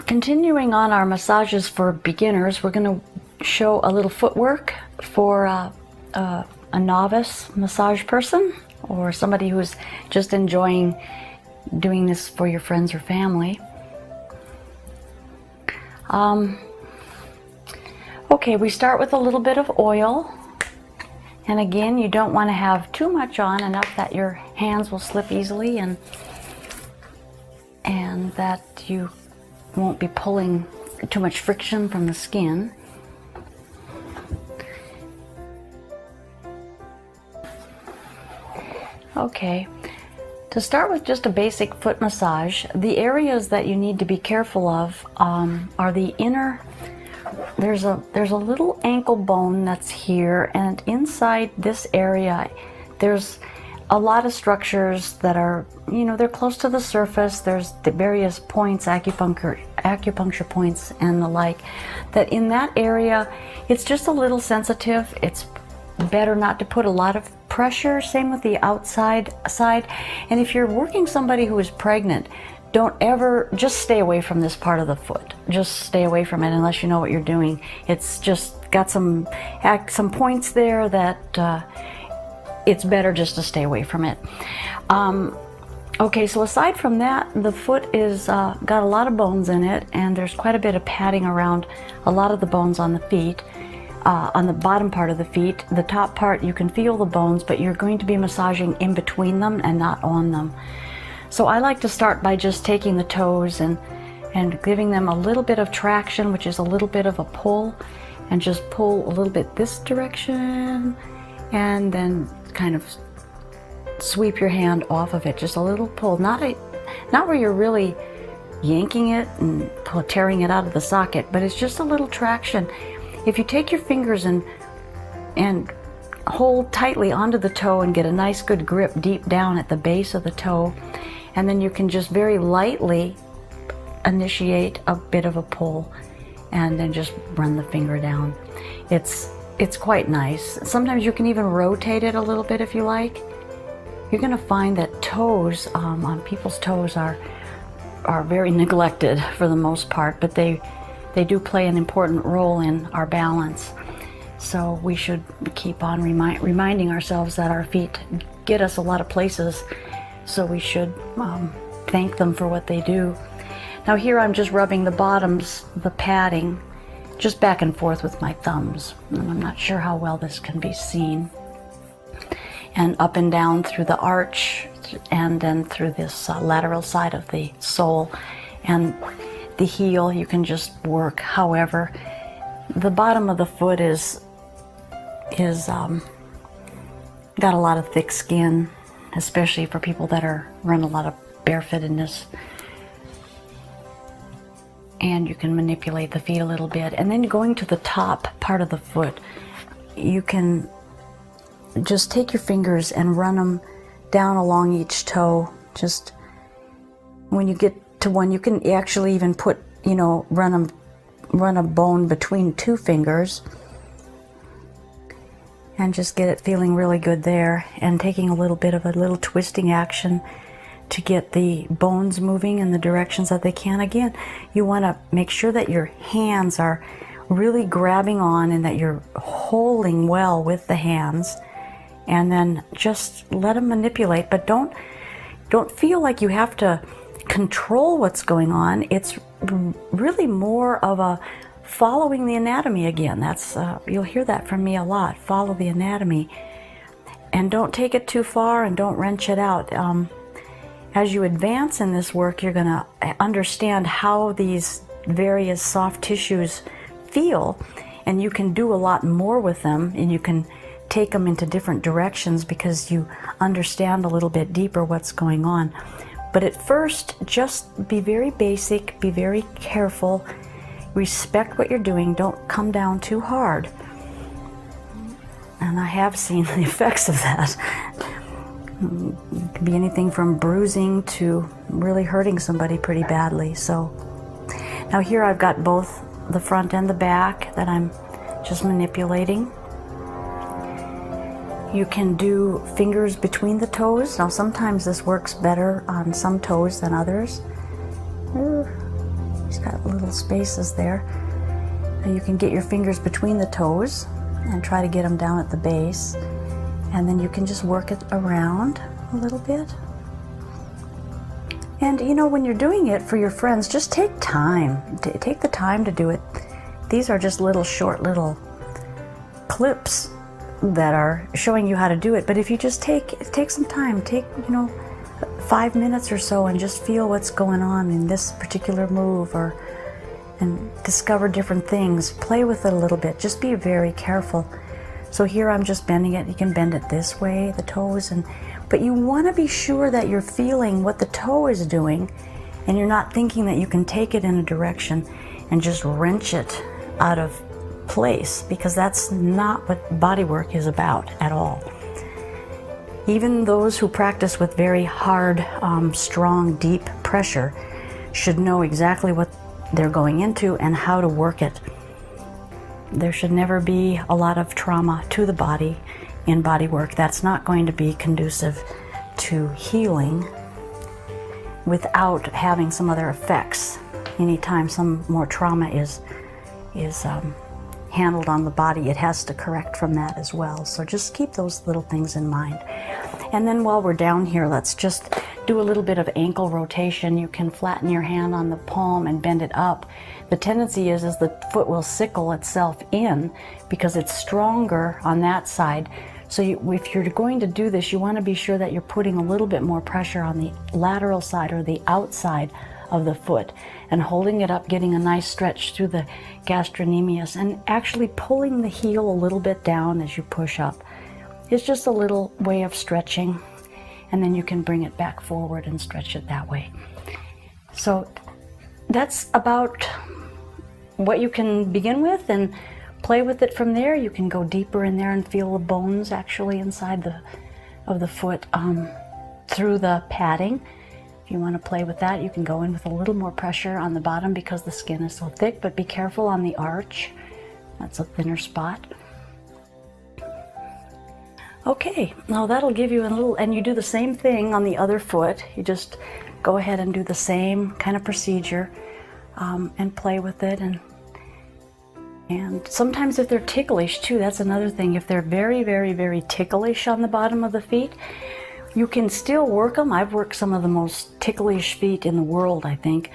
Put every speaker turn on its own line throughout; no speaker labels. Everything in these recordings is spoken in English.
Continuing on our massages for beginners, we're going to show a little footwork for a novice massage person or somebody who's just enjoying doing this for your friends or family. Okay, we start with a little bit of oil. And again, you don't want to have too much on, enough that your hands will slip easily and that you won't be pulling too much friction from the skin. Okay, to start with just a basic foot massage, the areas that you need to be careful of are the inner. There's a little ankle bone that's here, and inside this area there's a lot of structures that are, they're close to the surface. There's the various points, acupuncture points and the like, that in that area it's just a little sensitive. It's better not to put a lot of pressure. Same with the outside side. And if you're working somebody who is pregnant, don't ever, just stay away from this part of the foot. Just stay away from it unless you know what you're doing. It's just got some points there that it's better just to stay away from it. Okay, so aside from that, the foot is got a lot of bones in it, and there's quite a bit of padding around a lot of the bones on the feet. On the bottom part of the feet, the top part, you can feel the bones, but you're going to be massaging in between them and not on them. So I like to start by just taking the toes and giving them a little bit of traction, which is a little bit of a pull, and just pull a little bit this direction, and then kind of sweep your hand off of it. Just a little pull, not where you're really yanking it and tearing it out of the socket, but it's just a little traction. If you take your fingers and hold tightly onto the toe and get a nice good grip deep down at the base of the toe, and then you can just very lightly initiate a bit of a pull and then just run the finger down. It's quite nice. Sometimes you can even rotate it a little bit if you like. You're going to find that toes, on people's toes, are very neglected for the most part, but they do play an important role in our balance. So we should keep on reminding ourselves that our feet get us a lot of places, so we should thank them for what they do. Now here I'm just rubbing the bottoms, the padding, just back and forth with my thumbs. And I'm not sure how well this can be seen. And up and down through the arch, and then through this lateral side of the sole. And the heel, you can just work however. The bottom of the foot is got a lot of thick skin, especially for people that run a lot of barefootedness. And you can manipulate the feet a little bit. And then going to the top part of the foot, you can just take your fingers and run them down along each toe. Just when you get to one, you can actually even put, run a bone between two fingers and just get it feeling really good there, and taking a little bit of a little twisting action to get the bones moving in the directions that they can. Again, you want to make sure that your hands are really grabbing on and that you're holding well with the hands, and then just let them manipulate, but don't feel like you have to control what's going on. It's really more of a following the anatomy again. That's you'll hear that from me a lot. Follow the anatomy, and don't take it too far, and don't wrench it out. As you advance in this work, you're going to understand how these various soft tissues feel, and you can do a lot more with them, and you can take them into different directions because you understand a little bit deeper what's going on. But at first, just be very basic, be very careful, respect what you're doing, don't come down too hard. And I have seen the effects of that. It could be anything from bruising to really hurting somebody pretty badly. So now here I've got both the front and the back that I'm just manipulating. You can do fingers between the toes. Now sometimes this works better on some toes than others. He's got little spaces there. And you can get your fingers between the toes and try to get them down at the base. And then you can just work it around a little bit. And you know, when you're doing it for your friends, just take time. Take the time to do it. These are just little short little clips that are showing you how to do it. But if you just take some time, take, you know, 5 minutes or so and just feel what's going on in this particular move, and discover different things. Play with it a little bit. Just be very careful. So here I'm just bending it. You can bend it this way, the toes, but you want to be sure that you're feeling what the toe is doing, and you're not thinking that you can take it in a direction and just wrench it out of place, because that's not what body work is about at all. Even those who practice with very hard, strong, deep pressure should know exactly what they're going into and how to work it. There should never be a lot of trauma to the body in body work. That's not going to be conducive to healing without having some other effects. Anytime some more trauma is handled on the body, it has to correct from that as well. So just keep those little things in mind. And then while we're down here, let's just do a little bit of ankle rotation. You can flatten your hand on the palm and bend it up. The tendency is the foot will sickle itself in because it's stronger on that side. So if you're going to do this, you want to be sure that you're putting a little bit more pressure on the lateral side or the outside of the foot and holding it up, getting a nice stretch through the gastrocnemius, and actually pulling the heel a little bit down as you push up. It's just a little way of stretching, and then you can bring it back forward and stretch it that way. So that's about what you can begin with, and play with it from there. You can go deeper in there and feel the bones actually inside of the foot through the padding. If you want to play with that, you can go in with a little more pressure on the bottom because the skin is so thick, but be careful on the arch. That's a thinner spot. Okay, now that'll give you a little, and you do the same thing on the other foot. You just go ahead and do the same kind of procedure and play with it. And sometimes if they're ticklish too, that's another thing. If they're very, very, very ticklish on the bottom of the feet, you can still work them. I've worked some of the most ticklish feet in the world, I think,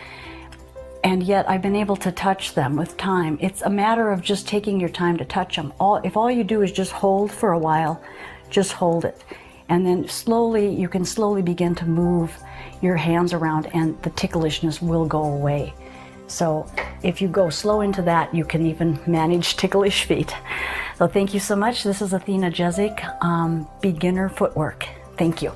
and yet I've been able to touch them with time. It's a matter of just taking your time to touch them. If all you do is just hold for a while, just hold it. And then slowly, you can slowly begin to move your hands around and the ticklishness will go away. So if you go slow into that, you can even manage ticklish feet. So thank you so much. This is Athena Jezik, beginner footwork. Thank you.